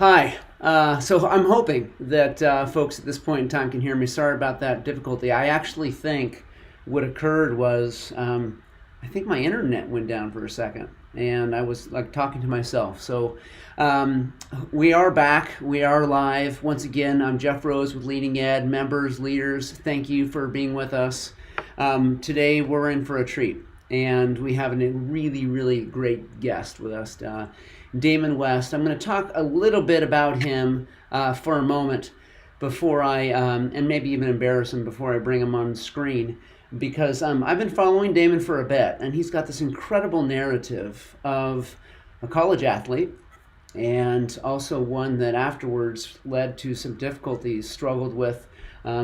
Hi. So I'm hoping that folks at this point in time can hear me. Sorry about that difficulty. I actually think what occurred was I think my internet went down for a second, and I was like talking to myself. So um, we are back. We are live once again. I'm Jeff Rose with Leading Ed members, leaders. Thank you for being with us. Today we're in for a treat, and we have a really, really great guest with us. Damon West. I'm going to talk a little bit about him for a moment before and maybe even embarrass him before I bring him on screen, because I've been following Damon for a bit, and he's got this incredible narrative of a college athlete and also one that afterwards led to some difficulties, struggled with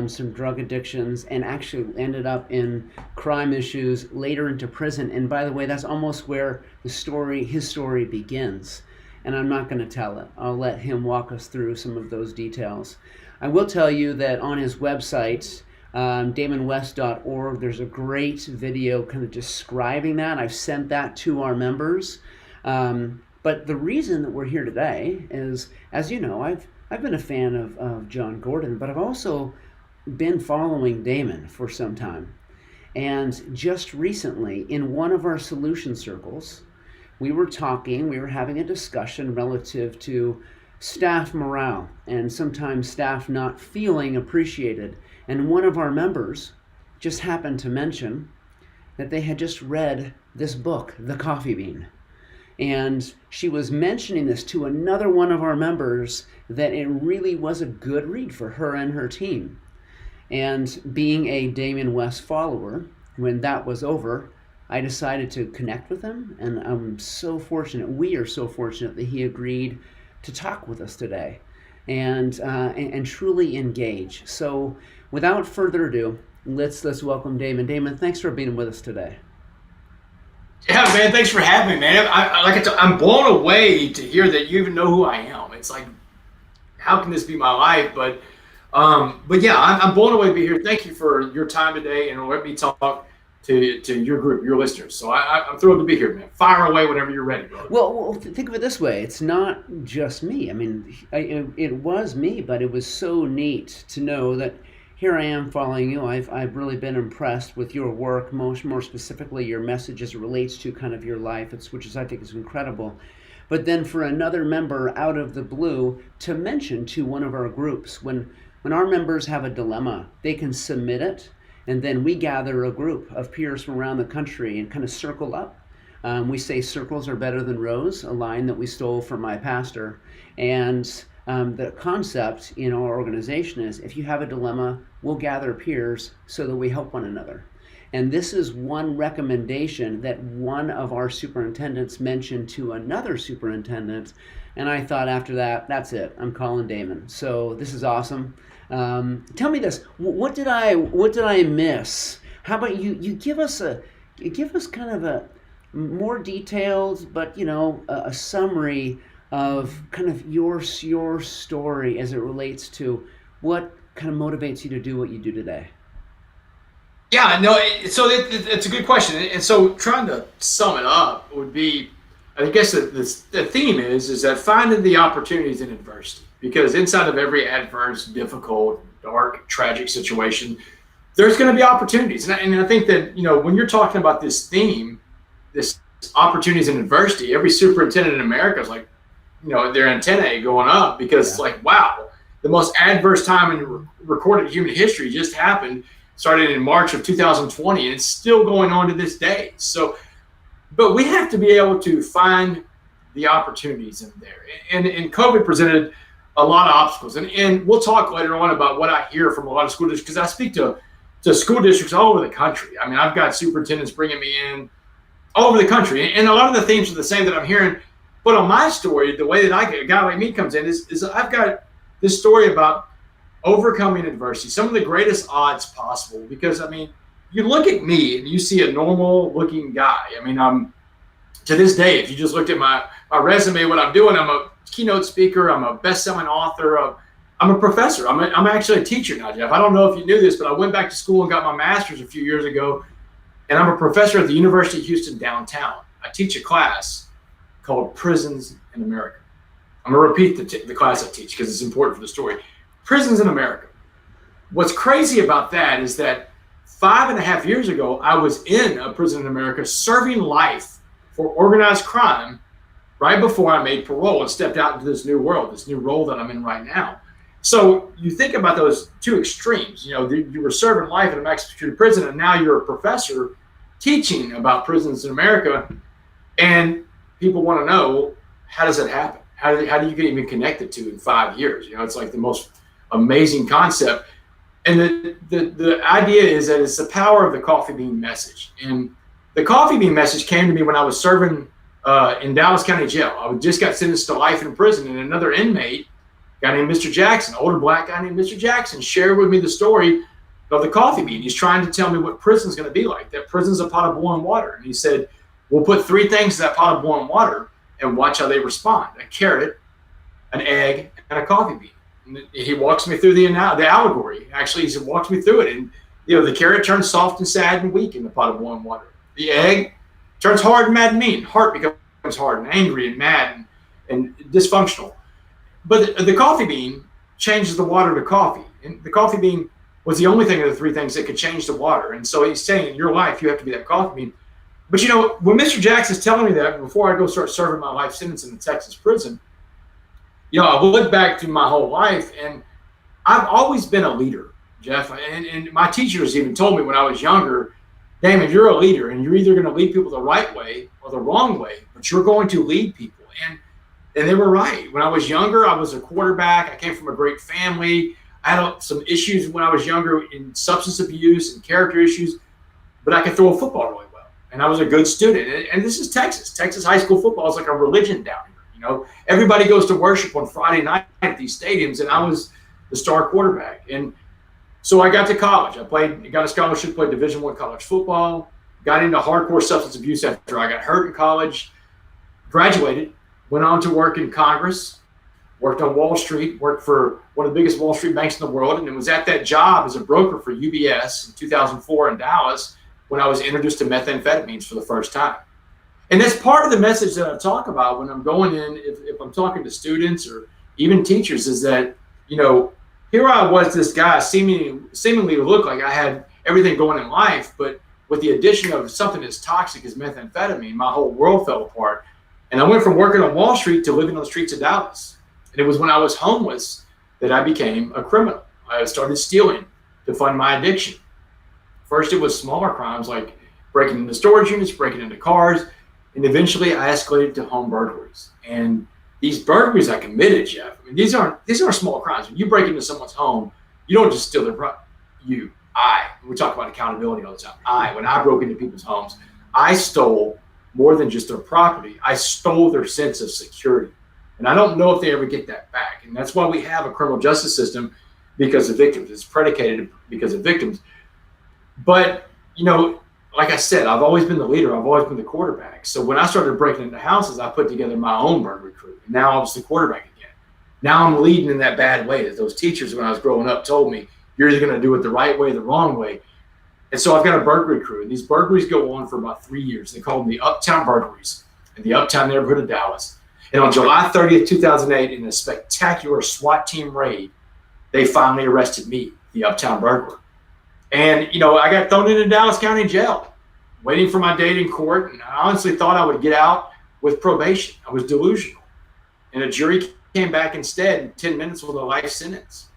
some drug addictions, and actually ended up in crime issues, later into prison. And by the way, that's almost where his story begins. And I'm not going to tell it. I'll let him walk us through some of those details. I will tell you that on his website, damonwest.org, there's a great video kind of describing that. I've sent that to our members. But the reason that we're here today is, as you know, I've been a fan of Jon Gordon, but I've also been following Damon for some time. And just recently, in one of our solution circles, we were having a discussion relative to staff morale and sometimes staff not feeling appreciated. And one of our members just happened to mention that they had just read this book, The Coffee Bean. And she was mentioning this to another one of our members, that it really was a good read for her and her team. And being a Damon West follower, when that was over, I decided to connect with him. And we are so fortunate that he agreed to talk with us today and truly engage. So without further ado, let's welcome Damon. Damon, thanks for being with us today. Yeah, man, thanks for having me, man. I'm blown away to hear that you even know who I am. It's like, how can this be my life? But yeah, I'm blown away to be here. Thank you for your time today, and let me talk to your group, your listeners. So I'm thrilled to be here, man. Fire away whenever you're ready, brother. Well, think of it this way. It's not just me. I mean, it was me, but it was so neat to know that here I am following you. I've really been impressed with your work, more specifically your message as it relates to kind of your life, which I think is incredible. But then for another member out of the blue to mention to one of our groups, when our members have a dilemma, they can submit it, and then we gather a group of peers from around the country and kind of circle up. We say circles are better than rows, a line that we stole from my pastor. And the concept in our organization is, if you have a dilemma, we'll gather peers so that we help one another. And this is one recommendation that one of our superintendents mentioned to another superintendent. And I thought after that, that's it. I'm calling Damon. So this is awesome. Tell me this. What did I miss? How about you give us kind of a more detailed, but a summary of kind of your story as it relates to what kind of motivates you to do what you do today. Yeah, no, so it's a good question. And so trying to sum it up would be, I guess the theme is that finding the opportunities in adversity. Because inside of every adverse, difficult, dark, tragic situation, there's going to be opportunities. And I think that, when you're talking about this theme, this opportunities in adversity, every superintendent in America is like, their antennae going up, because it's like, wow, the most adverse time in recorded human history just happened, started in March of 2020, and it's still going on to this day. So, but we have to be able to find the opportunities in there. And COVID presented a lot of obstacles. And we'll talk later on about what I hear from a lot of school districts, because I speak to school districts all over the country. I mean, I've got superintendents bringing me in all over the country. And a lot of the themes are the same that I'm hearing. But on my story, the way that a guy like me comes in is I've got this story about overcoming adversity, some of the greatest odds possible. Because, I mean, you look at me and you see a normal looking guy. I mean, I'm, to this day, if you just looked at my resume, what I'm doing, I'm a keynote speaker, I'm a best-selling author, I'm a professor. I'm actually a teacher now, Jeff. I don't know if you knew this, but I went back to school and got my master's a few years ago, and I'm a professor at the University of Houston downtown. I teach a class called Prisons in America. I'm going to repeat the class I teach because it's important for the story. Prisons in America. What's crazy about that is that 5.5 years ago, I was in a prison in America serving life for organized crime right before I made parole and stepped out into this new world, this new role that I'm in right now. So you think about those two extremes. You know, you were serving life in a maximum security prison, and now you're a professor teaching about prisons in America. And people want to know, how does that happen? How do you get even connected to in 5 years? You know, it's like the most amazing concept. And the idea is that it's the power of the coffee bean message. And the coffee bean message came to me when I was serving in Dallas County Jail. I just got sentenced to life in prison, and another inmate, a guy named Mr. Jackson, older black guy named Mr. Jackson, shared with me the story of the coffee bean. He's trying to tell me what prison's going to be like. That prison's a pot of boiling water. And he said, we'll put 3 things in that pot of boiling water and watch how they respond: a carrot, an egg, and a coffee bean. And he walks me through the allegory. Actually, he walks me through it. And, you know, the carrot turns soft and sad and weak in the pot of boiling water. The egg turns hard and mad and mean. Heart becomes hard and angry and mad and dysfunctional. But the coffee bean changes the water to coffee. And the coffee bean was the only thing of the 3 things that could change the water. And so he's saying, in your life, you have to be that coffee bean. But, you know, when Mr. Jackson's telling me that, before I go start serving my life sentence in the Texas prison, you know, I look back to my whole life, and I've always been a leader, Jeff. And my teachers even told me when I was younger, Damon, you're a leader, and you're either going to lead people the right way or the wrong way, but you're going to lead people. And they were right. When I was younger, I was a quarterback. I came from a great family. I had some issues when I was younger in substance abuse and character issues, but I could throw a football really well. And I was a good student. And this is Texas. Texas high school football is like a religion down here. You know, everybody goes to worship on Friday night at these stadiums, and I was the star quarterback. And so I got to college. Got a scholarship, played Division I college football, got into hardcore substance abuse after I got hurt in college, graduated, went on to work in Congress, worked on Wall Street, worked for one of the biggest Wall Street banks in the world, and was at that job as a broker for UBS in 2004 in Dallas when I was introduced to methamphetamines for the first time. And that's part of the message that I talk about when I'm going in, if I'm talking to students or even teachers, is that, you know, here I was, this guy seemingly looked like I had everything going in life, but with the addition of something as toxic as methamphetamine, my whole world fell apart. And I went from working on Wall Street to living on the streets of Dallas. And it was when I was homeless that I became a criminal. I started stealing to fund my addiction. First, it was smaller crimes like breaking into storage units, breaking into cars, and eventually I escalated to home burglaries. And these burglaries I committed, Jeff, I mean, these aren't small crimes. When you break into someone's home, you don't just steal their property. We talk about accountability all the time. When I broke into people's homes, I stole more than just their property. I stole their sense of security. And I don't know if they ever get that back. And that's why we have a criminal justice system, because of victims. It's predicated because of victims. But, you know, like I said, I've always been the leader. I've always been the quarterback. So when I started breaking into houses, I put together my own burglary crew. And now I was the quarterback again. Now I'm leading in that bad way that those teachers when I was growing up told me, you're either going to do it the right way or the wrong way. And so I've got a burglary crew. And these burglaries go on for about 3 years. They call them the Uptown Burglaries in the Uptown neighborhood of Dallas. And on July 30th, 2008, in a spectacular SWAT team raid, they finally arrested me, the Uptown Burglar. And, you know, I got thrown into Dallas County Jail, waiting for my date in court. And I honestly thought I would get out with probation. I was delusional. And a jury came back instead in 10 minutes with a life sentence.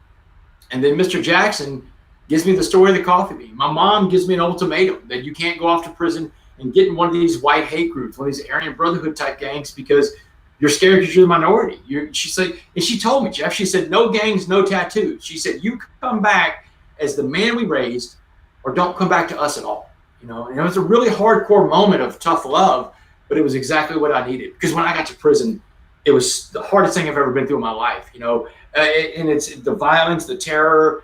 And then Mr. Jackson gives me the story of the coffee bean. My mom gives me an ultimatum that you can't go off to prison and get in one of these white hate groups, one of these Aryan Brotherhood type gangs, because you're scared because you're the minority. She said, and she told me, Jeff, she said, no gangs, no tattoos. She said, you come back as the man we raised, or don't come back to us at all. You know, and it was a really hardcore moment of tough love, but it was exactly what I needed. Because when I got to prison, it was the hardest thing I've ever been through in my life. You know, and it's the violence, the terror,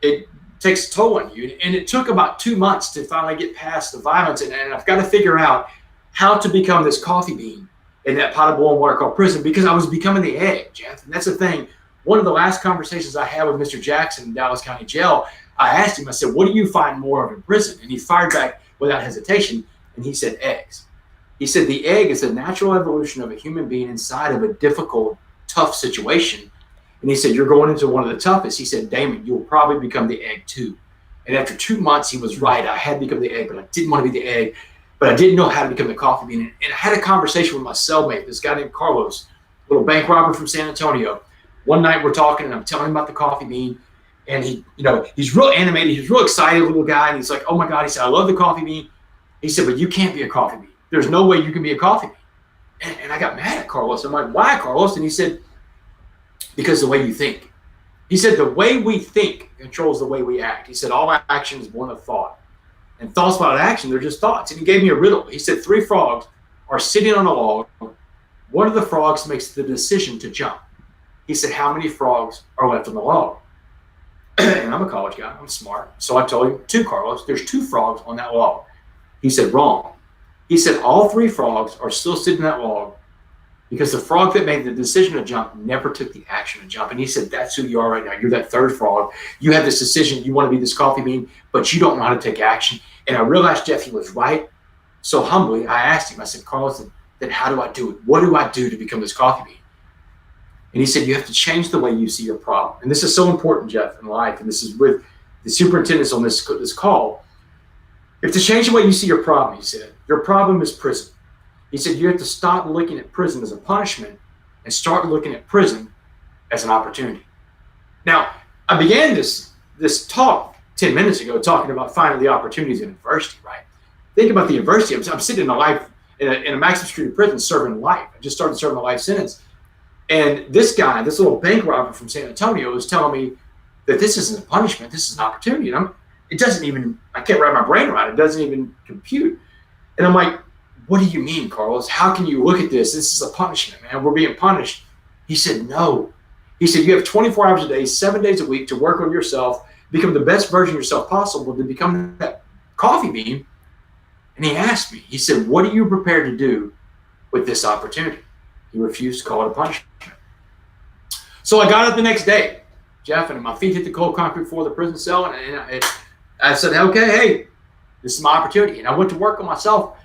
it takes a toll on you. And it took about 2 months to finally get past the violence. And I've got to figure out how to become this coffee bean in that pot of boiling water called prison, because I was becoming the egg, Jeff. And that's the thing. One of the last conversations I had with Mr. Jackson in Dallas County Jail, I asked him, I said, what do you find more of in prison? And he fired back without hesitation, and he said, eggs. He said, the egg is a natural evolution of a human being inside of a difficult, tough situation. And he said, you're going into one of the toughest. He said, Damon, you'll probably become the egg too. And after 2 months, he was right. I had to become the egg, but I didn't want to be the egg. But I didn't know how to become the coffee bean. And I had a conversation with my cellmate, this guy named Carlos, a little bank robber from San Antonio. One night we're talking, and I'm telling him about the coffee bean. And he, he's real animated. He's real excited, little guy. And he's like, oh my God. He said, I love the coffee bean. He said, but you can't be a coffee bean. There's no way you can be a coffee bean. And I got mad at Carlos. I'm like, why, Carlos? And he said, because the way you think. He said, the way we think controls the way we act. He said, all action is born of thought. And thoughts without action, they're just thoughts. And he gave me a riddle. He said, 3 frogs are sitting on a log. One of the frogs makes the decision to jump. He said, how many frogs are left on the log? And I'm a college guy. I'm smart. So I told him, 2, Carlos. There's 2 frogs on that log. He said, wrong. He said, all 3 frogs are still sitting on that log because the frog that made the decision to jump never took the action to jump. And he said, that's who you are right now. You're that 3rd frog. You have this decision. You want to be this coffee bean, but you don't know how to take action. And I realized, Jeff, he was right. So humbly, I asked him, I said, Carlos, then how do I do it? What do I do to become this coffee bean? And he said, you have to change the way you see your problem. And this is so important, Jeff, in life. And this is with the superintendents on this call. You have to change the way you see your problem, he said. Your problem is prison. He said, you have to stop looking at prison as a punishment and start looking at prison as an opportunity. Now, I began this talk 10 minutes ago talking about finding the opportunities in adversity, right? Think about the adversity. I'm sitting in a maximum security prison serving life. I just started serving a life sentence. And this guy, this little bank robber from San Antonio, is telling me that this isn't a punishment, this is an opportunity. And I can't wrap my brain around it. It doesn't even compute. And I'm like, what do you mean, Carlos? How can you look at this? This is a punishment, man. We're being punished. He said, no. He said, you have 24 hours a day, 7 days a week to work on yourself, become the best version of yourself possible to become that coffee bean. And he asked me, he said, what are you prepared to do with this opportunity? He refused to call it a punishment. So I got up the next day, Jeff, and my feet hit the cold concrete floor of the prison cell. And I said, okay, hey, this is my opportunity. And I went to work on myself.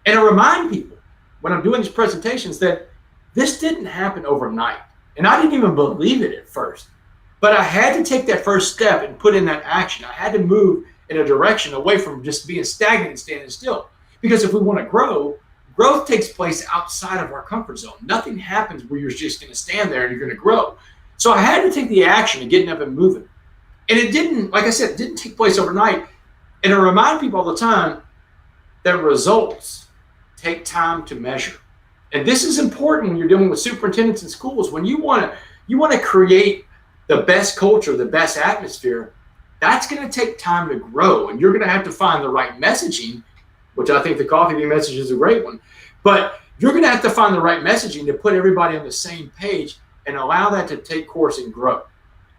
And I remind people when I'm doing these presentations that this didn't happen overnight. And I didn't even believe it at first. But I had to take that first step and put in that action. I had to move in a direction away from just being stagnant and standing still. Because if we want to grow, growth takes place outside of our comfort zone. Nothing happens where you're just going to stand there and you're going to grow. So I had to take the action of getting up and moving. And it didn't, like I said, it didn't take place overnight. And I remind people all the time that results take time to measure. And this is important when you're dealing with superintendents in schools. When you want to create the best culture, the best atmosphere, that's going to take time to grow. And you're going to have to find the right messaging, which I think the coffee bean message is a great one. But you're going to have to find the right messaging to put everybody on the same page and allow that to take course and grow.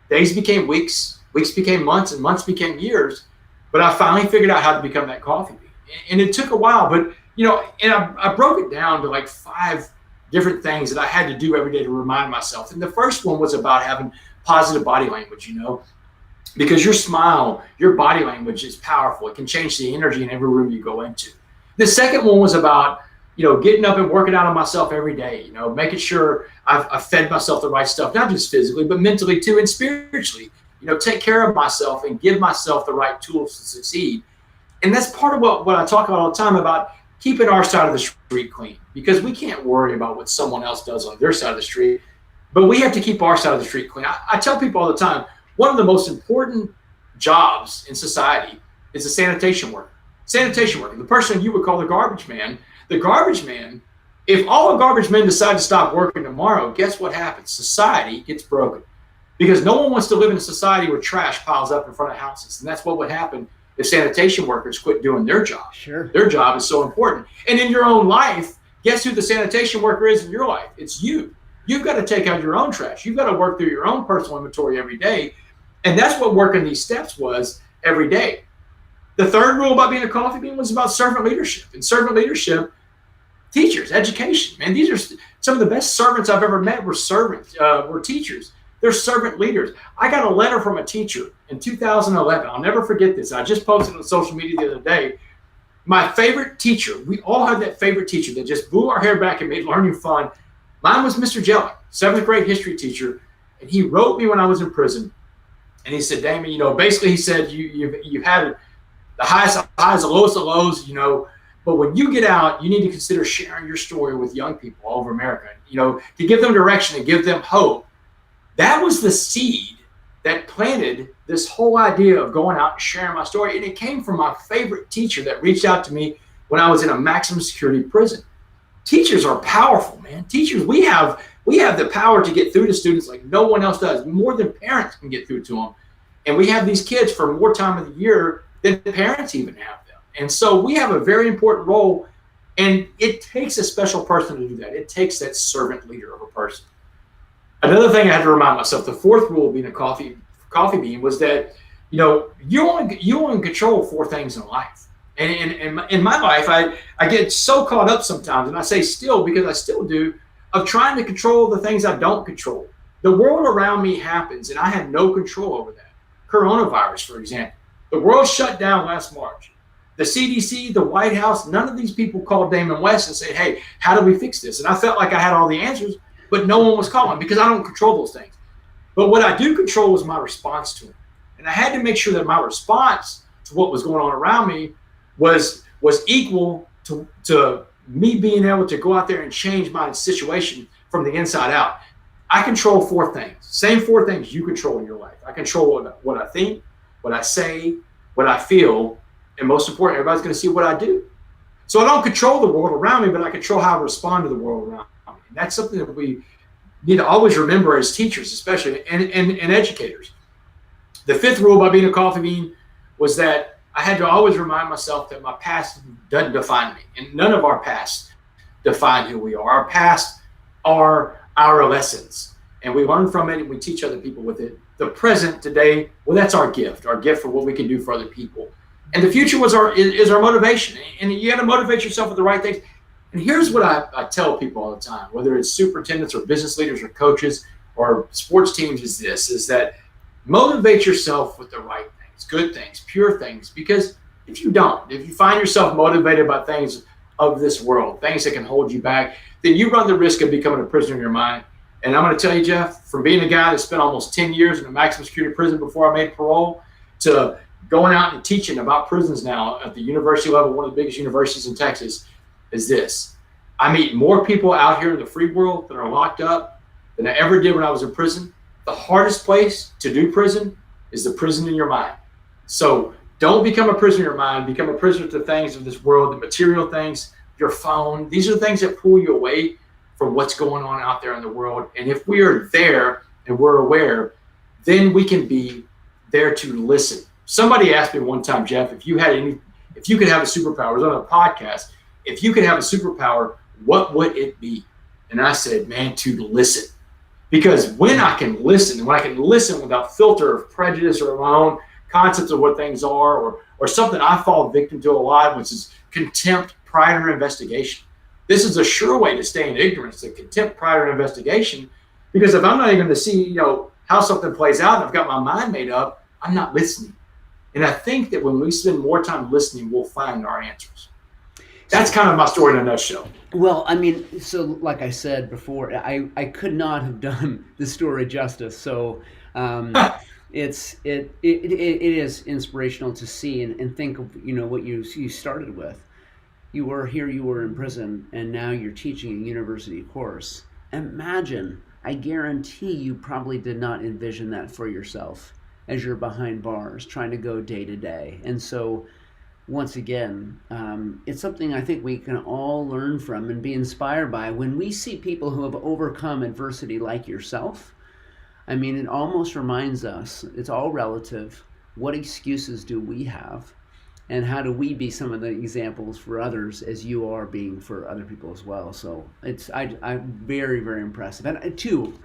Days became weeks, weeks became months, and months became years. But I finally figured out how to become that coffee bean. And it took a while, but and I broke it down to like 5 different things that I had to do every day to remind myself. And the first one was about having positive body language, because your smile, your body language is powerful. It can change the energy in every room you go into. The second one was about, getting up and working out on myself every day, making sure I've fed myself the right stuff, not just physically, but mentally too, and spiritually, take care of myself and give myself the right tools to succeed. And that's part of what I talk about all the time about keeping our side of the street clean, because we can't worry about what someone else does on their side of the street, but we have to keep our side of the street clean. I tell people all the time, one of the most important jobs in society is a sanitation worker. Sanitation worker, the person you would call the garbage man. The garbage man, if all the garbage men decide to stop working tomorrow, guess what happens? Society gets broken, because no one wants to live in a society where trash piles up in front of houses. And that's what would happen if sanitation workers quit doing their job. Sure. Their job is so important. And in your own life, guess who the sanitation worker is in your life? It's you. You've got to take out your own trash. You've got to work through your own personal inventory every day. And that's what working these steps was every day. The third rule about being a coffee bean was about servant leadership. And servant leadership, teachers, education. Man, these are some of the best servants I've ever met were teachers. They're servant leaders. I got a letter from a teacher in 2011. I'll never forget this. I just posted on social media the other day. My favorite teacher, we all have that favorite teacher that just blew our hair back and made learning fun. Mine was Mr. Jellick, 7th grade history teacher, and he wrote me when I was in prison. And he said, Damon, basically he said, you've had the highest of highs, the lowest of lows, but when you get out, you need to consider sharing your story with young people all over America, to give them direction and give them hope. That was the seed that planted this whole idea of going out and sharing my story. And it came from my favorite teacher that reached out to me when I was in a maximum security prison. Teachers are powerful, man. Teachers, we have the power to get through to students like no one else does, more than parents can get through to them. And we have these kids for more time of the year than parents even have them. And so we have a very important role, and it takes a special person to do that. It takes that servant leader of a person. Another thing I had to remind myself, the fourth rule of being a coffee bean was that, you only control 4 things in life. And in my life, I get so caught up sometimes, and I say still because I still do, of trying to control the things I don't control. The world around me happens, and I have no control over that. Coronavirus, for example. The world shut down last March. The CDC, the White House, none of these people called Damon West and said, hey, how do we fix this? And I felt like I had all the answers, but no one was calling because I don't control those things. But what I do control is my response to it. And I had to make sure that my response to what was going on around me was equal to me being able to go out there and change my situation from the inside out. I control 4 things. Same 4 things you control in your life. I control what I think, what I say, what I feel, and most important, everybody's going to see what I do. So I don't control the world around me, but I control how I respond to the world around me. And that's something that we need to always remember as teachers, especially, and educators. The 5th rule by being a coffee bean was that I had to always remind myself that my past doesn't define me, and none of our past define who we are. Our past are our lessons, and we learn from it and we teach other people with it. The present today, well, that's our gift for what we can do for other people. And the future is our motivation, and you got to motivate yourself with the right things. And here's what I tell people all the time, whether it's superintendents or business leaders or coaches or sports teams, is that motivate yourself with the right things, good things, pure things, because if you find yourself motivated by things of this world, things that can hold you back, then you run the risk of becoming a prisoner of your mind. And I'm going to tell you, Jeff, from being a guy that spent almost 10 years in a maximum security prison before I made parole to going out and teaching about prisons now at the university level, one of the biggest universities in Texas, is this. I meet more people out here in the free world that are locked up than I ever did when I was in prison. The hardest place to do prison is the prison in your mind. So don't become a prisoner of your mind. Become a prisoner to things of this world, the material things, your phone. These are the things that pull you away from what's going on out there in the world. And if we are there and we're aware, then we can be there to listen. Somebody asked me one time, Jeff, if you could have a superpower, it was on a podcast, if you could have a superpower, what would it be? And I said, man, to listen. Because when I can listen without filter of prejudice or my own concepts of what things are, or something I fall victim to a lot, which is contempt, pride, or investigation. This is a sure way to stay in ignorance, the contempt, pride, or investigation. Because if I'm not even to see, how something plays out and I've got my mind made up, I'm not listening. And I think that when we spend more time listening, we'll find our answers. That's kind of my story in a nutshell. Well, I mean, so like I said before, I could not have done the story justice. So it is inspirational to see and think of what you started with. You were in prison, and now you're teaching a university course. Imagine, I guarantee you probably did not envision that for yourself as you're behind bars trying to go day to day. And so once again, it's something I think we can all learn from and be inspired by when we see people who have overcome adversity like yourself. I mean, it almost reminds us, it's all relative. What excuses do we have? And how do we be some of the examples for others as you are being for other people as well? So I'm very, very impressive. And two,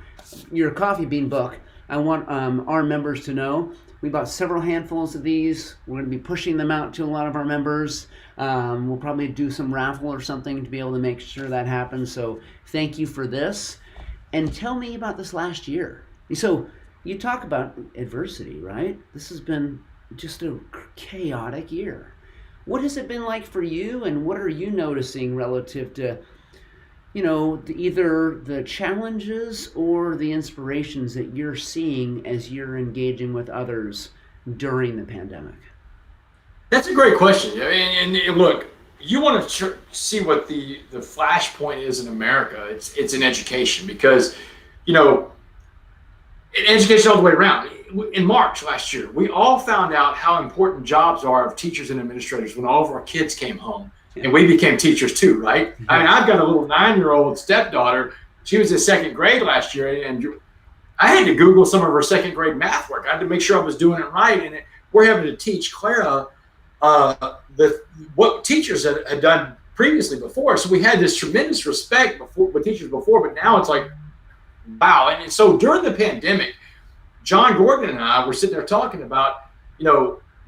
your coffee bean book, I want our members to know we bought several handfuls of these. We're going to be pushing them out to a lot of our members. We'll probably do some raffle or something to be able to make sure that happens. So thank you for this. And tell me about this last year. So you talk about adversity, right? This has been just a chaotic year. What has it been like for you, and what are you noticing relative to either the challenges or the inspirations that you're seeing as you're engaging with others during the pandemic? That's a great question. And look, you want to see what the flashpoint is in America. It's in education, because, in education all the way around. In March last year, we all found out how important jobs are of teachers and administrators when all of our kids came home. And we became teachers too, right? I mean, I've got a little 9-year-old stepdaughter. She was in second grade last year, and I had to Google some of her second grade math work. I had to make sure I was doing it right. And we're having to teach Clara what teachers had done previously before. So we had this tremendous respect with teachers before, but now it's like, wow. And so during the pandemic, Jon Gordon and I were sitting there talking about,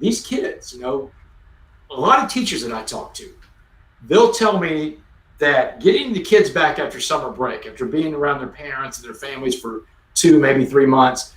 these kids, a lot of teachers that I talk to, they'll tell me that getting the kids back after summer break, after being around their parents and their families for 2, maybe 3 months,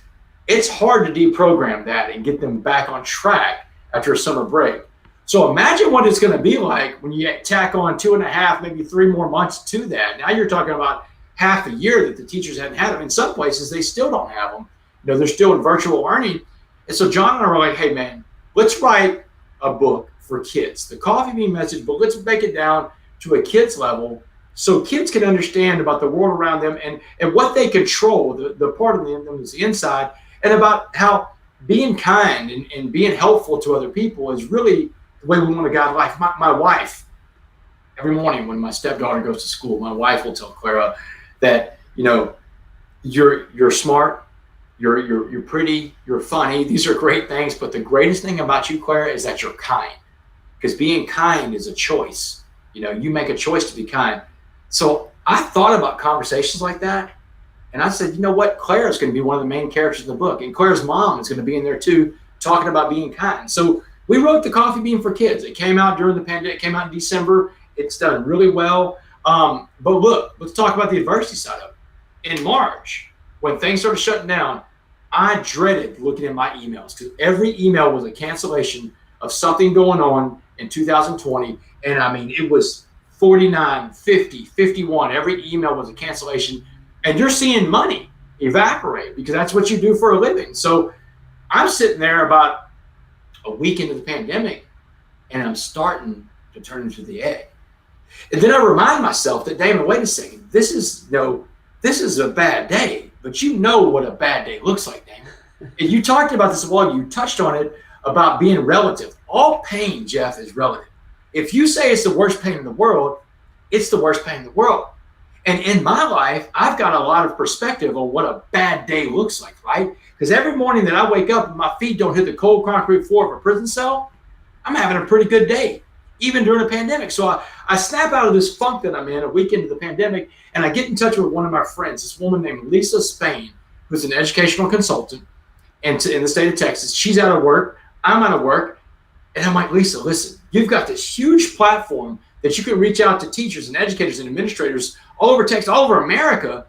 it's hard to deprogram that and get them back on track after a summer break. So imagine what it's going to be like when you tack on 2.5, maybe 3 more months to that. Now you're talking about half a year that the teachers hadn't had them. In some places, they still don't have them. They're still in virtual learning. And so John and I were like, hey, man, let's write a book for kids, the Coffee Bean Message, but let's break it down to a kid's level so kids can understand about the world around them and what they control, the part of them is the inside, and about how being kind and being helpful to other people is really the way we want to guide life. My wife, every morning when my stepdaughter goes to school, my wife will tell Clara that, you're smart, you're pretty, you're funny. These are great things, but the greatest thing about you, Clara, is that you're kind. Because being kind is a choice. You make a choice to be kind. So I thought about conversations like that, and I said, you know what? Claire's going to be one of the main characters in the book, and Claire's mom is going to be in there too, talking about being kind. So we wrote The Coffee Bean for Kids. It came out during the pandemic. It came out in December. It's done really well. But look, let's talk about the adversity side of it. In March, when things started shutting down, I dreaded looking at my emails, because every email was a cancellation of something going on in 2020. And I mean, it was 49, 50, 51. Every email was a cancellation. And you're seeing money evaporate, because that's what you do for a living. So I'm sitting there about a week into the pandemic, and I'm starting to turn into the egg. And then I remind myself that, Damon, wait a second, this is a bad day, but you know what a bad day looks like, Damon. And you talked about this a while, you touched on it about being relative. All pain, Jeff, is relative. If you say it's the worst pain in the world, it's the worst pain in the world. And in my life, I've got a lot of perspective on what a bad day looks like, right? Because every morning that I wake up and my feet don't hit the cold concrete floor of a prison cell, I'm having a pretty good day, even during a pandemic. So I snap out of this funk that I'm in a week into the pandemic, and I get in touch with one of my friends, this woman named Lisa Spain, who's an educational consultant in the state of Texas. She's out of work. I'm out of work. And I'm like, Lisa, listen, you've got this huge platform that you can reach out to teachers and educators and administrators all over Texas, all over America,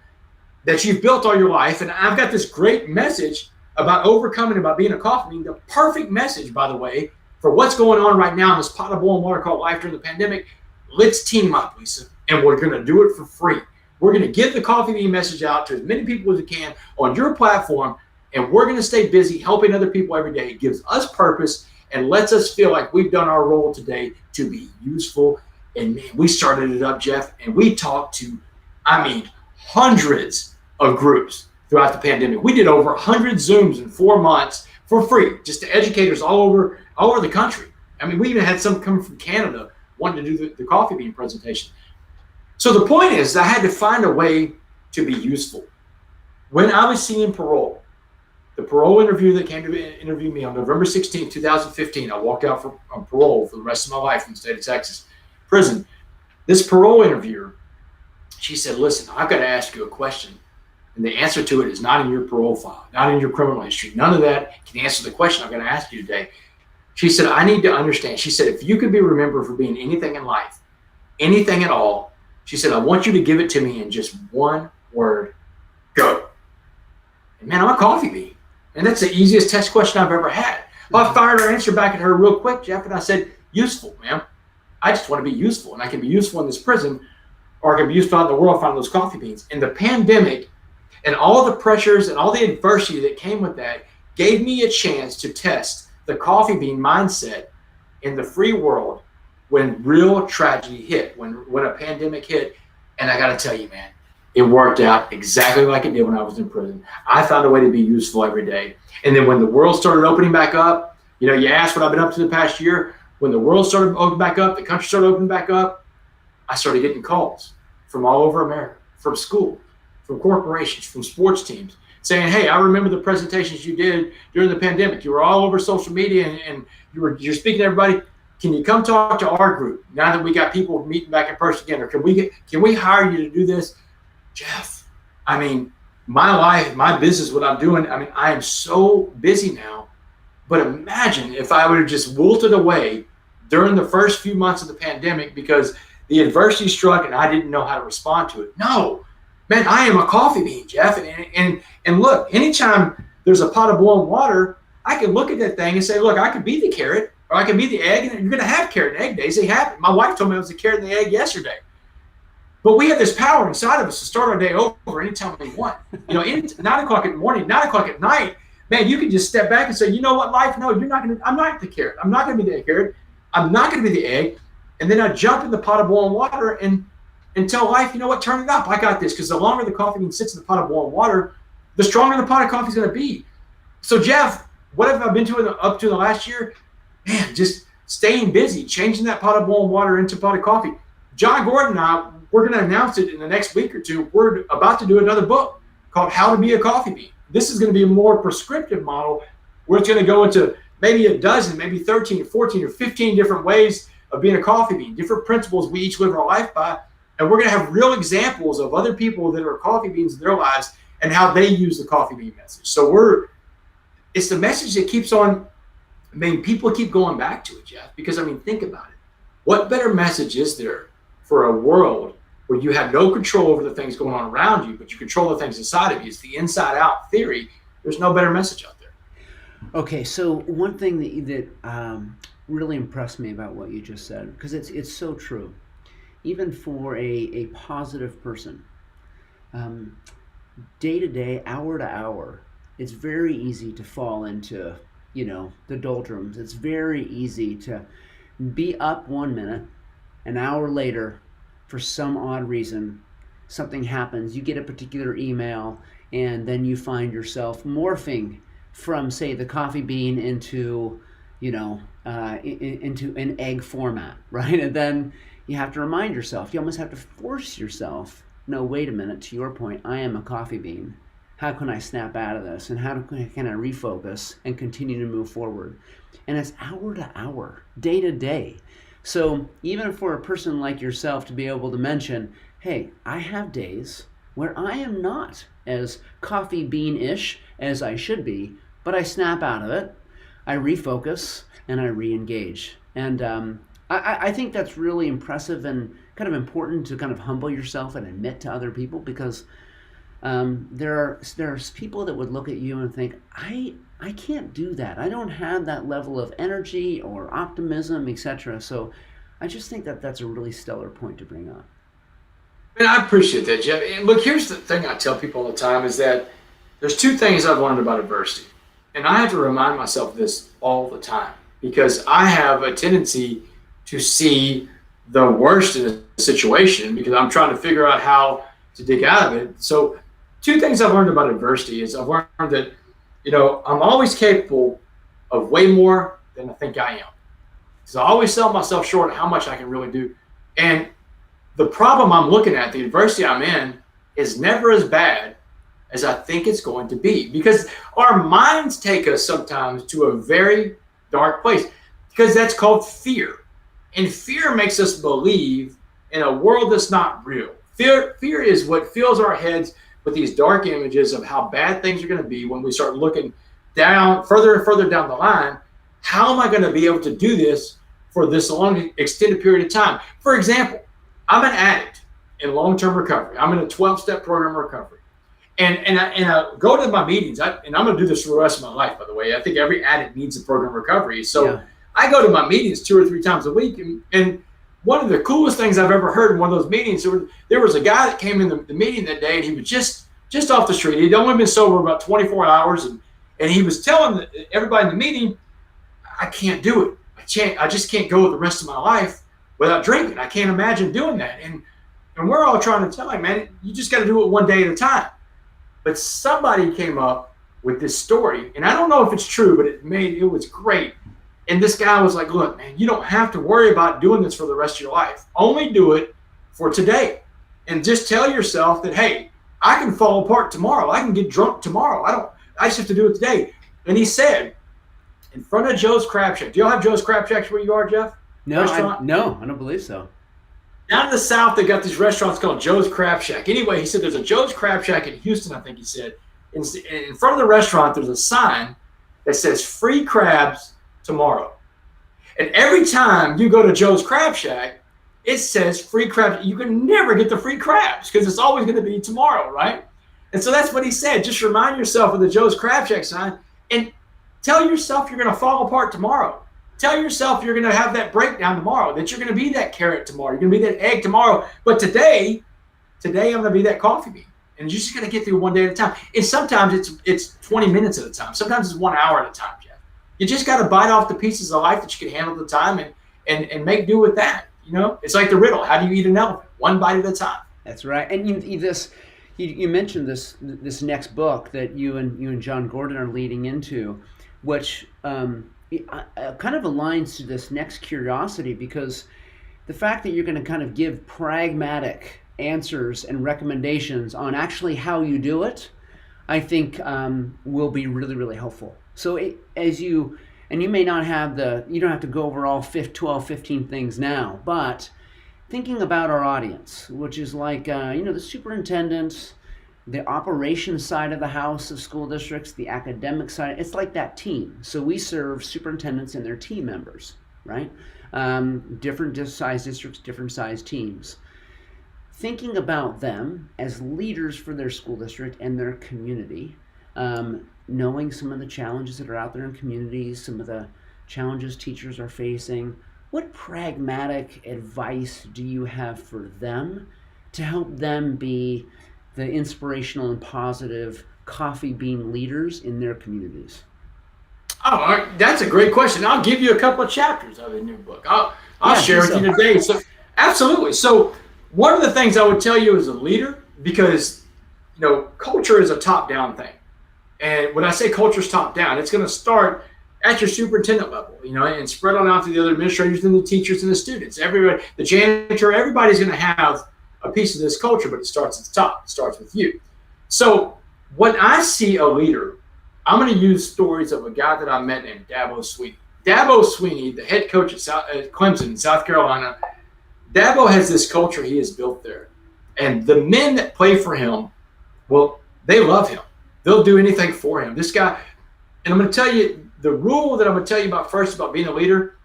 that you've built all your life. And I've got this great message about overcoming, about being a coffee bean, the perfect message, by the way, for what's going on right now in this pot of boiling water called life during the pandemic. Let's team up, Lisa, and we're going to do it for free. We're going to get the Coffee Bean message out to as many people as we can on your platform, and we're going to stay busy helping other people every day. It gives us purpose and lets us feel like we've done our role today to be useful. And man, we started it up, Jeff, and we talked to, hundreds of groups throughout the pandemic. We did over 100 Zooms in 4 months for free, just to educators all over the country. We even had some coming from Canada wanting to do the Coffee Bean presentation. So the point is, I had to find a way to be useful. When I was seeing parole, the parole interview that came to interview me on November 16, 2015, I walked out on parole for the rest of my life in the state of Texas prison. This parole interviewer, she said, listen, I've got to ask you a question. And the answer to it is not in your parole file, not in your criminal history. None of that can answer the question I'm going to ask you today. She said, I need to understand. She said, if you could be remembered for being anything in life, anything at all, she said, I want you to give it to me in just one word, go. And man, I'm a coffee bean. And that's the easiest test question I've ever had. Well, I fired her answer back at her real quick, Jeff, and I said, useful, ma'am. I just want to be useful, and I can be useful in this prison. or I can be useful out in the world finding those coffee beans. And the pandemic and all the pressures and all the adversity that came with that gave me a chance to test the coffee bean mindset in the free world when real tragedy hit, when a pandemic hit. And I got to tell you, man, it worked out exactly like it did when I was in prison. I found a way to be useful every day. And then when the world started opening back up, you asked what I've been up to the past year. When the world started opening back up, the country started opening back up, I started getting calls from all over America, from school, from corporations, from sports teams, saying, hey, I remember the presentations you did during the pandemic. You were all over social media and you're speaking to everybody. Can you come talk to our group now that we got people meeting back in person again? Or can we hire you to do this? Jeff, I mean, my life, my business, what I'm doing, I mean, I am so busy now. But imagine if I would have just wilted away during the first few months of the pandemic because the adversity struck and I didn't know how to respond to it. No, man, I am a coffee bean, Jeff. And look, anytime there's a pot of boiling water, I can look at that thing and say, look, I could be the carrot or I can be the egg. And you're going to have carrot and egg days. They happen. My wife told me I was the carrot and the egg yesterday. But we have this power inside of us to start our day over anytime we want. 9 o'clock in the morning, 9 o'clock at night, man, you can just step back and say, you know what, life? No, I'm not the carrot. I'm not going to be the carrot. I'm not going to be the egg. And then I jump in the pot of boiling water and tell life, you know what, turn it up. I got this. Because the longer the coffee bean sits in the pot of boiling water, the stronger the pot of coffee is going to be. So, Jeff, what have I been up to in the last year? Man, just staying busy, changing that pot of boiling water into a pot of coffee. Jon Gordon and I, we're going to announce it in the next week or two. We're about to do another book called How to Be a Coffee Bean. This is going to be a more prescriptive model where it's going to go into maybe a dozen, maybe 13 or 14 or 15 different ways of being a coffee bean, different principles we each live our life by. And we're going to have real examples of other people that are coffee beans in their lives and how they use the coffee bean message. So it's the message that keeps on, people keep going back to it, Jeff, because think about it. What better message is there for a world where you have no control over the things going on around you, but you control the things inside of you? It's the inside out theory. There's no better message out there. Okay, so one thing that really impressed me about what you just said, because it's so true, even for a positive person, day to day, hour to hour, it's very easy to fall into the doldrums. It's very easy to be up 1 minute, an hour later, for some odd reason, something happens. You get a particular email, and then you find yourself morphing from, say, the coffee bean into an egg format, right? And then you have to remind yourself, you almost have to force yourself, no, wait a minute, to your point, I am a coffee bean. How can I snap out of this? And how can I refocus and continue to move forward? And it's hour to hour, day to day. So even for a person like yourself to be able to mention, hey, I have days where I am not as coffee bean-ish as I should be, but I snap out of it, I refocus, and I re-engage. And I think that's really impressive and kind of important to kind of humble yourself and admit to other people, because there's people that would look at you and think, I can't do that. I don't have that level of energy or optimism, etc. So I just think that that's a really stellar point to bring up. And I appreciate that, Jeff. And look, here's the thing I tell people all the time is that there's two things I've learned about adversity. And I have to remind myself this all the time, because I have a tendency to see the worst in a situation because I'm trying to figure out how to dig out of it. So two things I've learned about adversity is I've learned that, I'm always capable of way more than I think I am. Because I always sell myself short of how much I can really do. And the problem I'm looking at, the adversity I'm in, is never as bad as I think it's going to be. Because our minds take us sometimes to a very dark place, because that's called fear. And fear makes us believe in a world that's not real. Fear is what fills our heads with these dark images of how bad things are going to be when we start looking down, further and further down the line. How am I going to be able to do this for this long, extended period of time? For example, I'm an addict in long-term recovery. I'm in a 12-step program of recovery. And I go to my meetings, and I'm going to do this for the rest of my life, by the way. I think every addict needs a program of recovery. So yeah. I go to my meetings 2 or 3 times a week, and one of the coolest things I've ever heard in one of those meetings, there was a guy that came in the meeting that day, and he was just off the street. He'd only been sober about 24 hours, and he was telling everybody in the meeting, I can't do it. I just can't go the rest of my life without drinking. I can't imagine doing that. And we're all trying to tell him, man, you just got to do it one day at a time. But somebody came up with this story, and I don't know if it's true, but it was great. And this guy was like, look, man, you don't have to worry about doing this for the rest of your life. Only do it for today. And just tell yourself that, hey, I can fall apart tomorrow. I can get drunk tomorrow. I just have to do it today. And he said, in front of Joe's Crab Shack. Do y'all have Joe's Crab Shacks where you are, Jeff? No, I don't believe so. Down in the South, they got these restaurants called Joe's Crab Shack. Anyway, he said there's a Joe's Crab Shack in Houston, I think he said. In front of the restaurant, there's a sign that says free crabs tomorrow. And every time you go to Joe's Crab Shack, it says free crabs. You can never get the free crabs because it's always going to be tomorrow, right? And so that's what he said. Just remind yourself of the Joe's Crab Shack sign and tell yourself you're going to fall apart tomorrow. Tell yourself you're going to have that breakdown tomorrow, that you're going to be that carrot tomorrow. You're going to be that egg tomorrow. But today I'm going to be that coffee bean. And you just got to get through one day at a time. And sometimes it's 20 minutes at a time. Sometimes it's 1 hour at a time, Jeff. You just got to bite off the pieces of life that you can handle at the time and make do with that. You know, it's like the riddle. How do you eat an elephant? One bite at a time. That's right. And you mentioned this next book that you and Jon Gordon are leading into, which kind of aligns to this next curiosity, because the fact that you're going to kind of give pragmatic answers and recommendations on actually how you do it, I think will be really, really helpful. So you may not have you don't have to go over all 12, 15 things now, but thinking about our audience, which is like, the superintendents, the operations side of the house of school districts, the academic side, it's like that team. So we serve superintendents and their team members, right? Different size districts, different size teams. Thinking about them as leaders for their school district and their community, knowing some of the challenges that are out there in communities, some of the challenges teachers are facing, what pragmatic advice do you have for them to help them be the inspirational and positive coffee bean leaders in their communities? Oh, that's a great question. I'll give you a couple of chapters of the new book. I'll share with you today. So, absolutely. So, one of the things I would tell you as a leader, because culture is a top-down thing, and when I say culture is top-down, it's going to start at your superintendent level, and spread on out to the other administrators and the teachers and the students. Everybody, the janitor, everybody's going to have a piece of this culture, but it starts at the top. It starts with you. So when I see a leader, I'm going to use stories of a guy that I met named Dabo Sweeney. Dabo Sweeney, the head coach at Clemson in South Carolina, Dabo has this culture he has built there. And the men that play for him, well, they love him. They'll do anything for him. This guy, and I'm going to tell you, the rule that I'm going to tell you about first about being a leader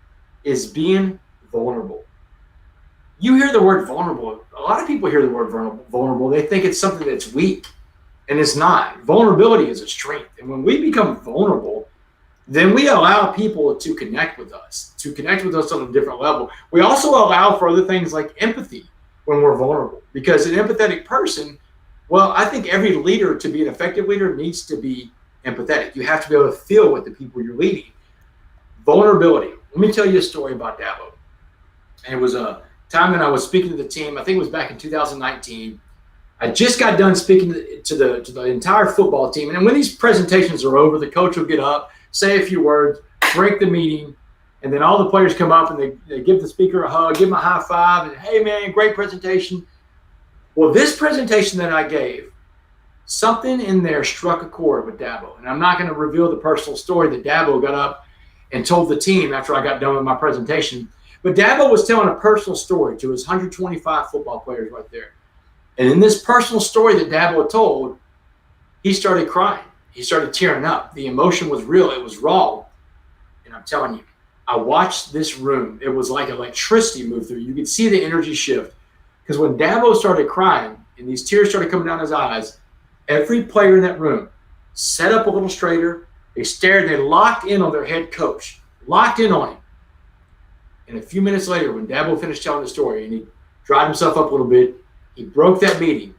is being vulnerable. You hear the word vulnerable. A lot of people hear the word vulnerable. They think it's something that's weak, and it's not. Vulnerability is a strength. And when we become vulnerable, then we allow people to connect with us on a different level. We also allow for other things like empathy when we're vulnerable, because an empathetic person, well, I think every leader, to be an effective leader, needs to be empathetic. You have to be able to feel what the people you're leading. Vulnerability. Let me tell you a story about Dabo. And it was a time that I was speaking to the team. I think it was back in 2019. I just got done speaking to the entire football team. And when these presentations are over, the coach will get up, say a few words, break the meeting, and then all the players come up and they give the speaker a hug, give him a high five, and hey man, great presentation. Well, this presentation that I gave, something in there struck a chord with Dabo. And I'm not going to reveal the personal story that Dabo got up and told the team after I got done with my presentation. But Dabo was telling a personal story to his 125 football players right there. And in this personal story that Dabo told, he started crying. He started tearing up. The emotion was real. It was raw. And I'm telling you, I watched this room. It was like electricity moved through. You could see the energy shift. Because when Dabo started crying and these tears started coming down his eyes, every player in that room sat up a little straighter. They stared. They locked in on their head coach. Locked in on him. And a few minutes later, when Dabo finished telling the story and he dried himself up a little bit, he broke that meeting,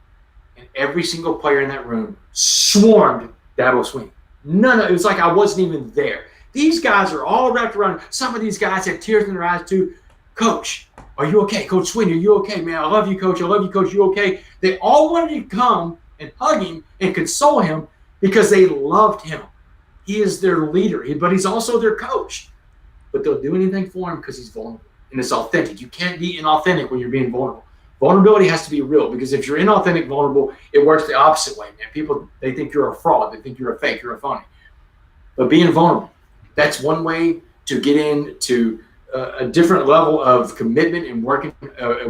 and every single player in that room swarmed Dabo Swinney. It was like I wasn't even there. These guys are all wrapped around. Some of these guys have tears in their eyes too. Coach, are you okay? Coach Swinney, are you okay, man? I love you, Coach. I love you, Coach. You okay? They all wanted to come and hug him and console him because they loved him. He is their leader, but he's also their coach. But they'll do anything for him because he's vulnerable and it's authentic. You can't be inauthentic when you're being vulnerable. Vulnerability has to be real, because if you're inauthentic, vulnerable, it works the opposite way, man. People, they think you're a fraud. They think you're a fake. You're a phony. But being vulnerable, that's one way to get into a different level of commitment and working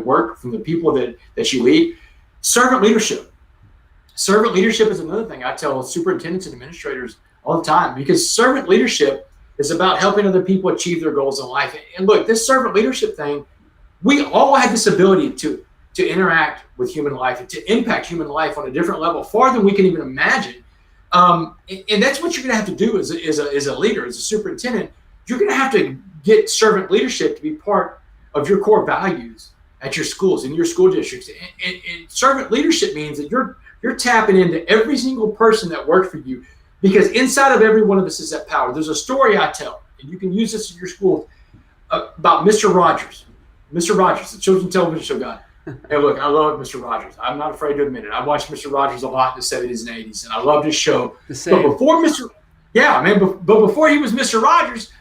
work from the people that you lead. Servant leadership. Servant leadership is another thing I tell superintendents and administrators all the time, because servant leadership is about helping other people achieve their goals in life. And look, this servant leadership thing, we all have this ability to interact with human life and to impact human life on a different level, far than we can even imagine. And that's what you're going to have to do as a leader, as a superintendent. You're going to have to get servant leadership to be part of your core values at your schools, in your school districts. And servant leadership means that you're tapping into every single person that works for you, because inside of every one of us is that power. There's a story I tell, and you can use this in your school, about Mr. Rogers. Mr. Rogers, the children's television show guy. Hey, look, I love Mr. Rogers. I'm not afraid to admit it. I watched Mr. Rogers a lot in the 70s and 80s, and I loved his show. The same. But before he was Mr. Rogers,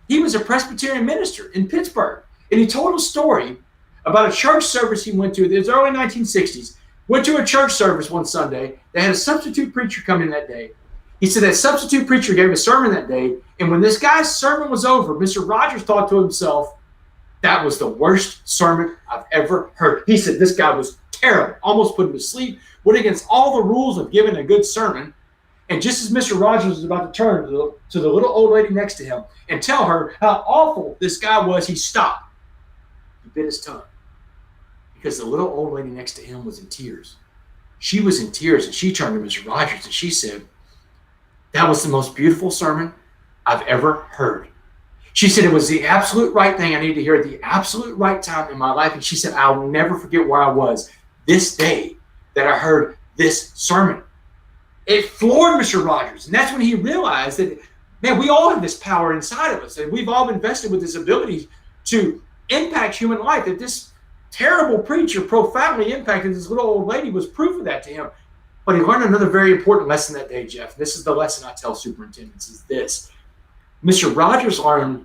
he was a Presbyterian minister in Pittsburgh. And he told a story about a church service he went to. It was early 1960s. Went to a church service one Sunday. They had a substitute preacher come in that day. He said that substitute preacher gave a sermon that day, and when this guy's sermon was over, Mr. Rogers thought to himself, that was the worst sermon I've ever heard. He said this guy was terrible, almost put him to sleep, went against all the rules of giving a good sermon. And just as Mr. Rogers was about to turn to the little old lady next to him and tell her how awful this guy was, he stopped. He bit his tongue, because the little old lady next to him was in tears. She was in tears, and she turned to Mr. Rogers and she said, that was the most beautiful sermon I've ever heard. She said it was the absolute right thing I needed to hear at the absolute right time in my life. And she said, I'll never forget where I was this day that I heard this sermon. It floored Mr. Rogers. And that's when he realized that, man, we all have this power inside of us. And we've all been vested with this ability to impact human life. That this terrible preacher profoundly impacted this little old lady was proof of that to him. But he learned another very important lesson that day, Jeff. This is the lesson I tell superintendents, is this. Mr. Rogers learned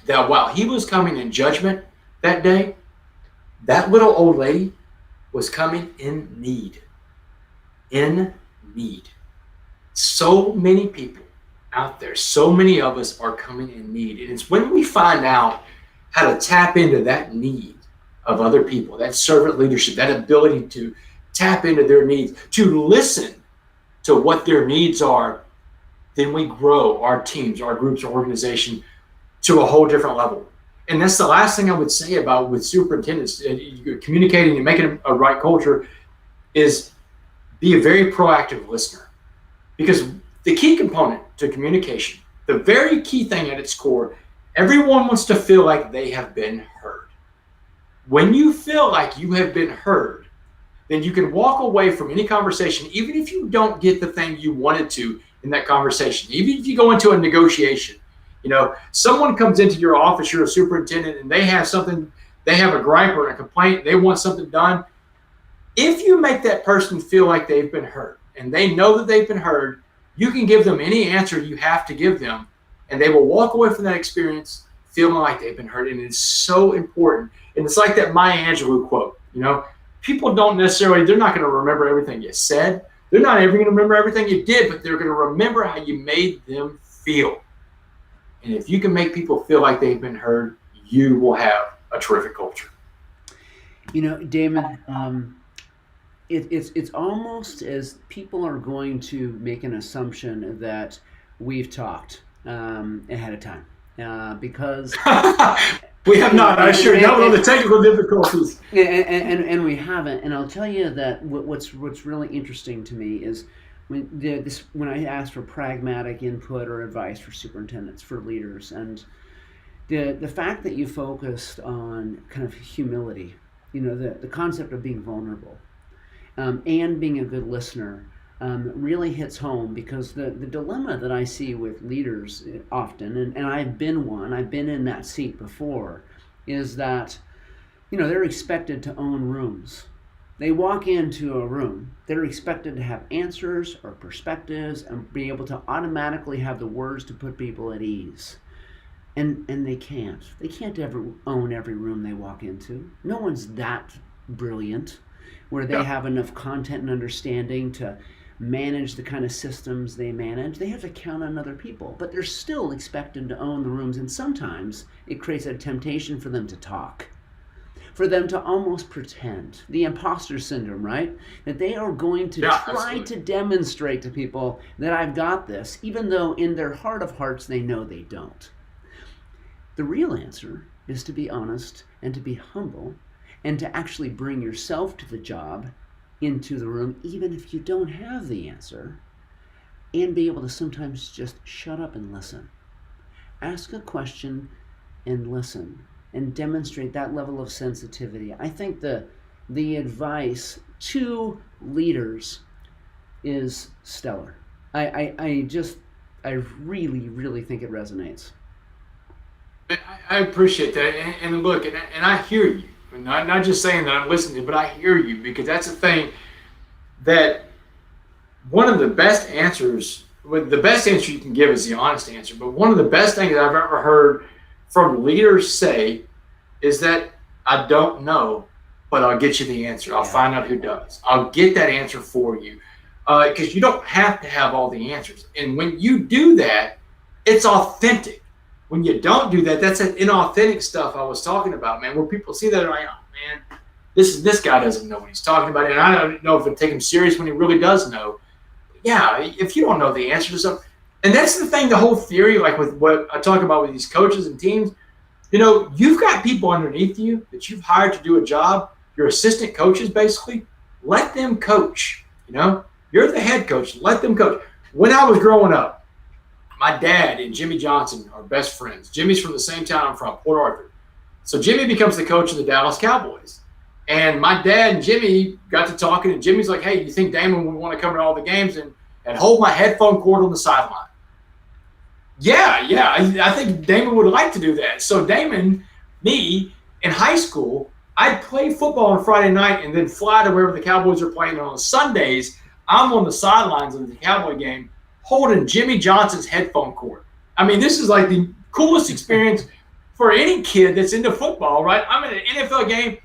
that while he was coming in judgment that day, that little old lady was coming in need. In need. So many people out there, so many of us are coming in need. And it's when we find out how to tap into that need of other people, that servant leadership, that ability to tap into their needs, to listen to what their needs are, then we grow our teams, our groups, our organization to a whole different level. And that's the last thing I would say about with superintendents, communicating and making a right culture, is be a very proactive listener. Because the key component to communication, the very key thing at its core, everyone wants to feel like they have been heard. When you feel like you have been heard, then you can walk away from any conversation, even if you don't get the thing you wanted to in that conversation. Even if you go into a negotiation, someone comes into your office, you're a superintendent, and they have a gripe or a complaint, they want something done. If you make that person feel like they've been heard and they know that they've been heard, you can give them any answer you have to give them, and they will walk away from that experience feeling like they've been heard. And it's so important. And it's like that Maya Angelou quote, people don't necessarily, they're not going to remember everything you said. They're not ever going to remember everything you did, but they're going to remember how you made them feel. And if you can make people feel like they've been heard, you will have a terrific culture. Damon, it's almost as people are going to make an assumption that we've talked ahead of time, because we have not. I assure you, not with all the technical difficulties. And we haven't. And I'll tell you that what's really interesting to me is when I ask for pragmatic input or advice for superintendents, for leaders, and The fact that you focused on kind of humility, the concept of being vulnerable, and being a good listener, really hits home, because the dilemma that I see with leaders often, and I've been one, I've been in that seat before, is that they're expected to own rooms. They walk into a room, they're expected to have answers or perspectives and be able to automatically have the words to put people at ease. And they can't. They can't ever own every room they walk into. No one's that brilliant where they have enough content and understanding to manage the kind of systems they manage. They have to count on other people, but they're still expected to own the rooms. And sometimes it creates a temptation for them to talk, for them to almost pretend, the imposter syndrome, right? That they are going to try to demonstrate to people that I've got this, even though in their heart of hearts they know they don't. The real answer is to be honest and to be humble and to actually bring yourself to the job, into the room, even if you don't have the answer, and be able to sometimes just shut up and listen. Ask a question and listen, and demonstrate that level of sensitivity. I think the advice to leaders is stellar. I really, really think it resonates. I appreciate that, and look, and I hear you. Not just saying that I'm listening, but I hear you, because that's the thing, that one of the best answers, the best answer you can give is the honest answer. But one of the best things I've ever heard from leaders say is that I don't know, but I'll get you the answer. I'll find out who does. I'll get that answer for you, because you don't have to have all the answers. And when you do that, it's authentic. When you don't do that, that's that inauthentic stuff I was talking about, man, where people see that and like, oh, man, this guy doesn't know what he's talking about. And I don't know if it'll take him serious when he really does know. Yeah, if you don't know the answer to something. And that's the thing, the whole theory, like with what I talk about with these coaches and teams, you've got people underneath you that you've hired to do a job. Your assistant coaches, basically, let them coach. You're the head coach. Let them coach. When I was growing up, my dad and Jimmy Johnson are best friends. Jimmy's from the same town I'm from, Port Arthur. So Jimmy becomes the coach of the Dallas Cowboys. And my dad and Jimmy got to talking, and Jimmy's like, hey, you think Damon would want to come to all the games and hold my headphone cord on the sideline? Yeah, I think Damon would like to do that. So Damon, me, in high school, I'd play football on Friday night and then fly to wherever the Cowboys are playing. And on Sundays, I'm on the sidelines of the Cowboy game holding Jimmy Johnson's headphone cord. I mean, this is like the coolest experience for any kid that's into football, right? I'm in an NFL game,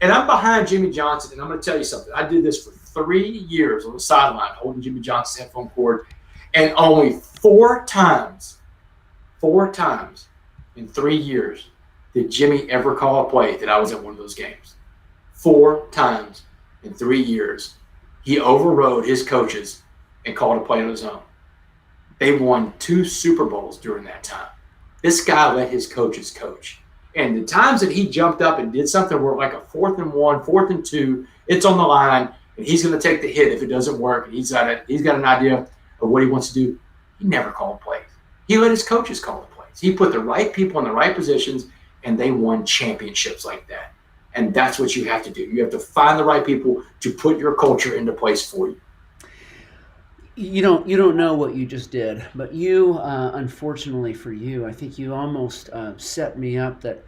and I'm behind Jimmy Johnson, and I'm going to tell you something. I did this for 3 years on the sideline, holding Jimmy Johnson's headphone cord, and only four times in 3 years did Jimmy ever call a play that I was at one of those games. 4 times in 3 years, he overrode his coaches and called a play on his own. They won 2 Super Bowls during that time. This guy let his coaches coach. And the times that he jumped up and did something where like a 4th and 1, 4th and 2, it's on the line, and he's going to take the hit if it doesn't work, and he's got an idea of what he wants to do. He never called plays. He let his coaches call the plays. He put the right people in the right positions, and they won championships like that. And that's what you have to do. You have to find the right people to put your culture into place for you. You don't know what you just did, but you, unfortunately for you, I think you almost set me up that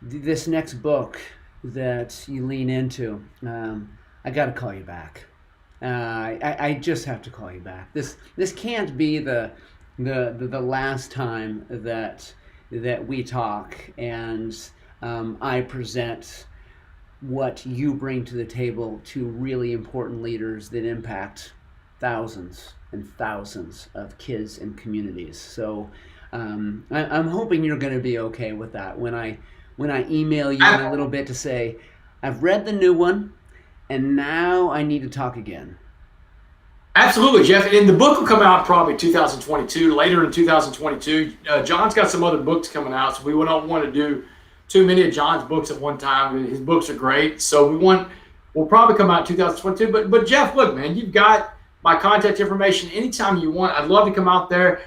this next book that you lean into, I got to call you back. I just have to call you back. This can't be the last time that we talk and I present what you bring to the table to really important leaders that impact thousands and thousands of kids and communities. So I'm hoping you're going to be okay with that when I email you in a little bit to say, I've read the new one and now I need to talk again. Absolutely, Jeff. And the book will come out probably 2022, later in 2022. Jon's got some other books coming out, so we don't want to do too many of Jon's books at one time. His books are great. So we'll probably come out in 2022. But Jeff, look, man, you've got my contact information anytime you want. I'd love to come out there.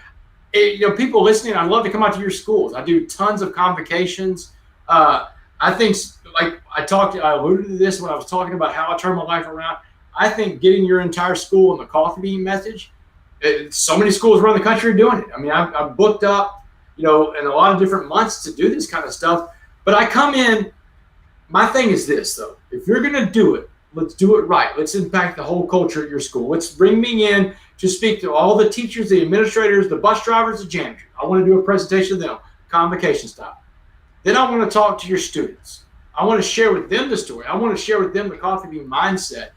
people listening, I'd love to come out to your schools. I do tons of convocations. I think, like I alluded to this when I was talking about how I turned my life around. I think getting your entire school on the coffee bean message, so many schools around the country are doing it. I mean, I'm booked up, in a lot of different months to do this kind of stuff. But I come in, my thing is this, though. If you're going to do it, let's do it right. Let's impact the whole culture at your school. Let's bring me in to speak to all the teachers, the administrators, the bus drivers, the janitors. I want to do a presentation to them, convocation style. Then I want to talk to your students. I want to share with them the story. I want to share with them the coffee bean mindset.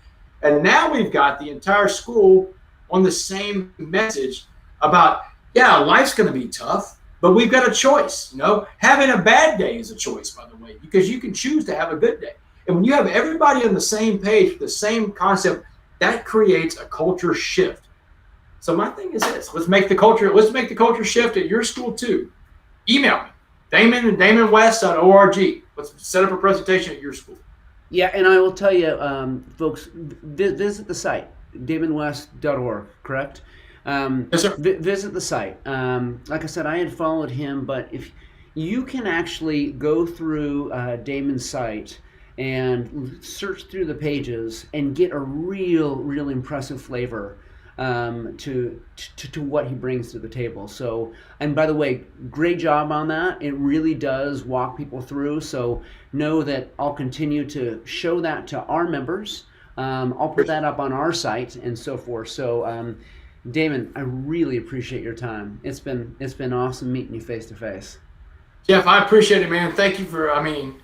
And now we've got the entire school on the same message about, yeah, life's going to be tough, but we've got a choice. Having a bad day is a choice, by the way, because you can choose to have a good day. And when you have everybody on the same page with the same concept, that creates a culture shift. So my thing is this: let's make the culture shift at your school too. Email me, Damon and DamonWest.org. Let's set up a presentation at your school. Yeah, and I will tell you, folks, visit the site, DamonWest.org, correct? Yes, sir. Visit the site. Like I said, I had followed him, but if you can actually go through Damon's site and search through the pages and get a real impressive flavor to what he brings to the table. So, and by the way, great job on that. It really does walk people through. So know that I'll continue to show that to our members. I'll put that up on our site and so forth. So, Damon, I really appreciate your time. It's been awesome meeting you face to face. Jeff, I appreciate it, man. Thank you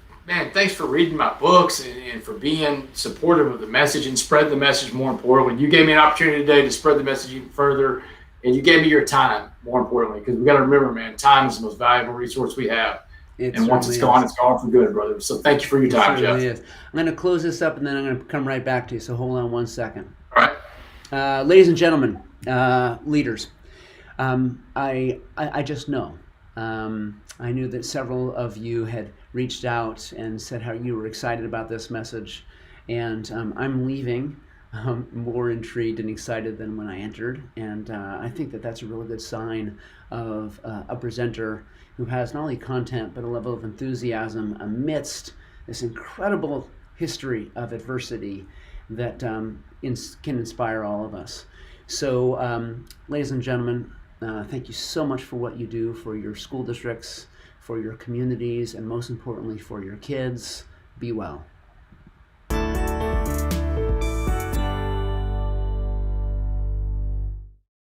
thanks for reading my books and for being supportive of the message and spread the message, more importantly. You gave me an opportunity today to spread the message even further, and you gave me your time, more importantly, because we got to remember, man, time is the most valuable resource we have. And once it's gone for good, brother. So thank you for your time, Jeff. Is. I'm going to close this up, and then I'm going to come right back to you, so hold on one second. All right. Ladies and gentlemen, leaders, I just know. I knew that several of you had reached out and said how you were excited about this message, and I'm leaving more intrigued and excited than when I entered, and I think that that's a really good sign of a presenter who has not only content but a level of enthusiasm amidst this incredible history of adversity that can inspire all of us. So, ladies and gentlemen, thank you so much for what you do for your school districts, for your communities, and most importantly for your kids. Be well.